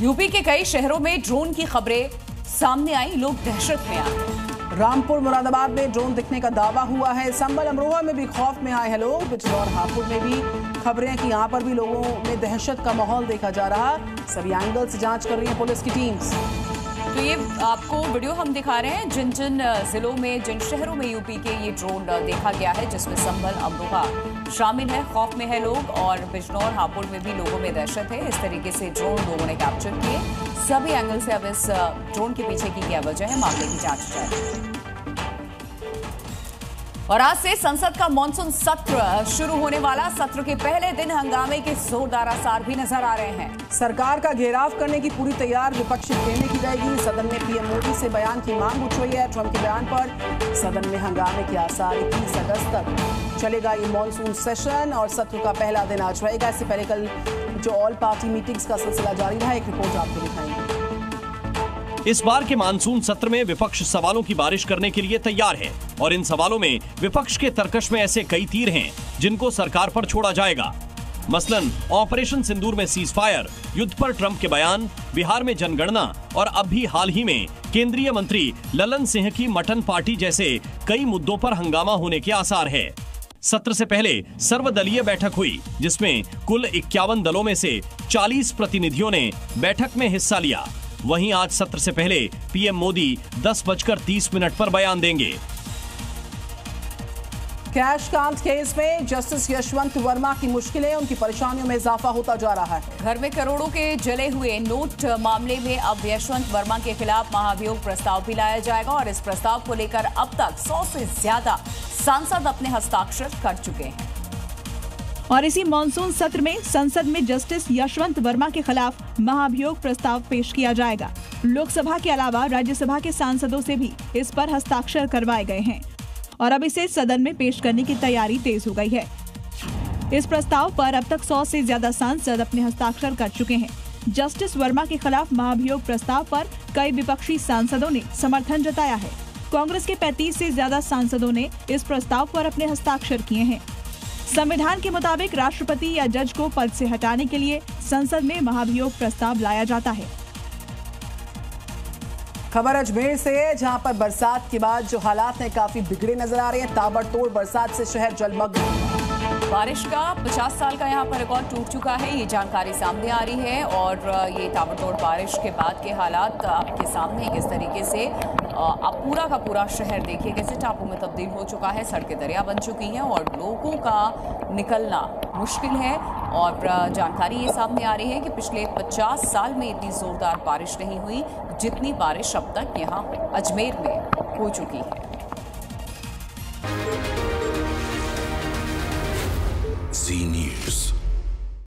UP के कई शहरों में ड्रोन की खबरें सामने आई, लोग दहशत में आए। रामपुर मुरादाबाद में ड्रोन दिखने का दावा हुआ है। संभल अमरोहा में भी खौफ में आए हैं लोग। बिजनौर हापुड़ में भी खबरें हैं कि यहां पर भी लोगों में दहशत का माहौल देखा जा रहा। सभी एंगल से जांच कर रही है पुलिस की टीम्स। तो ये आपको वीडियो हम दिखा रहे हैं जिन जिन जिलों में, जिन शहरों में यूपी के ये ड्रोन देखा गया है, जिसमें संभल अमरोहा शामिल है। खौफ में है लोग और बिजनौर हापुड़ में भी लोगों में दहशत है। इस तरीके से ड्रोन लोगों ने कैप्चर किए। सभी एंगल से अब इस ड्रोन के पीछे की क्या वजह है, मामले की जांच जारी। और आज से संसद का मॉनसून सत्र शुरू होने वाला। सत्र के पहले दिन हंगामे के जोरदार आसार भी नजर आ रहे हैं। सरकार का घेराव करने की पूरी तैयार विपक्षी खेमे की जाएगी। सदन में पीएम मोदी से बयान की मांग उठ रही है। ट्रंप के बयान पर सदन में हंगामे के आसार। 21 अगस्त तक चलेगा ये मॉनसून सेशन और सत्र का पहला दिन आज रहेगा। इससे पहले कल जो ऑल पार्टी मीटिंग्स का सिलसिला जारी रहा, एक रिपोर्ट आपको दिखाएंगे। इस बार के मानसून सत्र में विपक्ष सवालों की बारिश करने के लिए तैयार है और इन सवालों में विपक्ष के तर्कश में ऐसे कई तीर हैं जिनको सरकार पर छोड़ा जाएगा। मसलन ऑपरेशन सिंदूर में सीज फायर, युद्ध पर ट्रंप के बयान, बिहार में जनगणना और अब भी हाल ही में केंद्रीय मंत्री ललन सिंह की मटन पार्टी जैसे कई मुद्दों पर हंगामा होने के आसार है। सत्र से पहले सर्वदलीय बैठक हुई जिसमें कुल 51 दलों में से 40 प्रतिनिधियों ने बैठक में हिस्सा लिया। वहीं आज सत्र से पहले पीएम मोदी 10:30 पर बयान देंगे। कैश काउंट केस में जस्टिस यशवंत वर्मा की मुश्किलें, उनकी परेशानियों में इजाफा होता जा रहा है। घर में करोड़ों के जले हुए नोट मामले में अब यशवंत वर्मा के खिलाफ महाभियोग प्रस्ताव भी लाया जाएगा और इस प्रस्ताव को लेकर अब तक 100 से ज्यादा सांसद अपने हस्ताक्षर कर चुके हैं। और इसी मॉनसून सत्र में संसद में जस्टिस यशवंत वर्मा के खिलाफ महाभियोग प्रस्ताव पेश किया जाएगा। लोकसभा के अलावा राज्यसभा के सांसदों से भी इस पर हस्ताक्षर करवाए गए हैं और अब इसे सदन में पेश करने की तैयारी तेज हो गई है। इस प्रस्ताव पर अब तक 100 से ज्यादा सांसद अपने हस्ताक्षर कर चुके हैं। जस्टिस वर्मा के खिलाफ महाभियोग प्रस्ताव पर कई विपक्षी सांसदों ने समर्थन जताया है। कांग्रेस के 35 से ज्यादा सांसदों ने इस प्रस्ताव पर अपने हस्ताक्षर किए हैं। संविधान के मुताबिक राष्ट्रपति या जज को पद से हटाने के लिए संसद में महाभियोग प्रस्ताव लाया जाता है। खबर अजमेर से है, जहां पर बरसात के बाद जो हालात हैं काफी बिगड़े नजर आ रहे हैं। ताबड़तोड़ बरसात से शहर जलमग्न। बारिश का 50 साल का यहां पर रिकॉर्ड टूट चुका है, ये जानकारी सामने आ रही है। और ये ताबड़तोड़ बारिश के बाद के हालात आपके सामने किस तरीके से अब पूरा का पूरा शहर देखिए कैसे टापू में तब्दील हो चुका है। सड़कें दरिया बन चुकी हैं और लोगों का निकलना मुश्किल है। और जानकारी ये सामने आ रही है कि पिछले 50 साल में इतनी जोरदार बारिश नहीं हुई जितनी बारिश अब तक यहाँ अजमेर में हो चुकी है। जी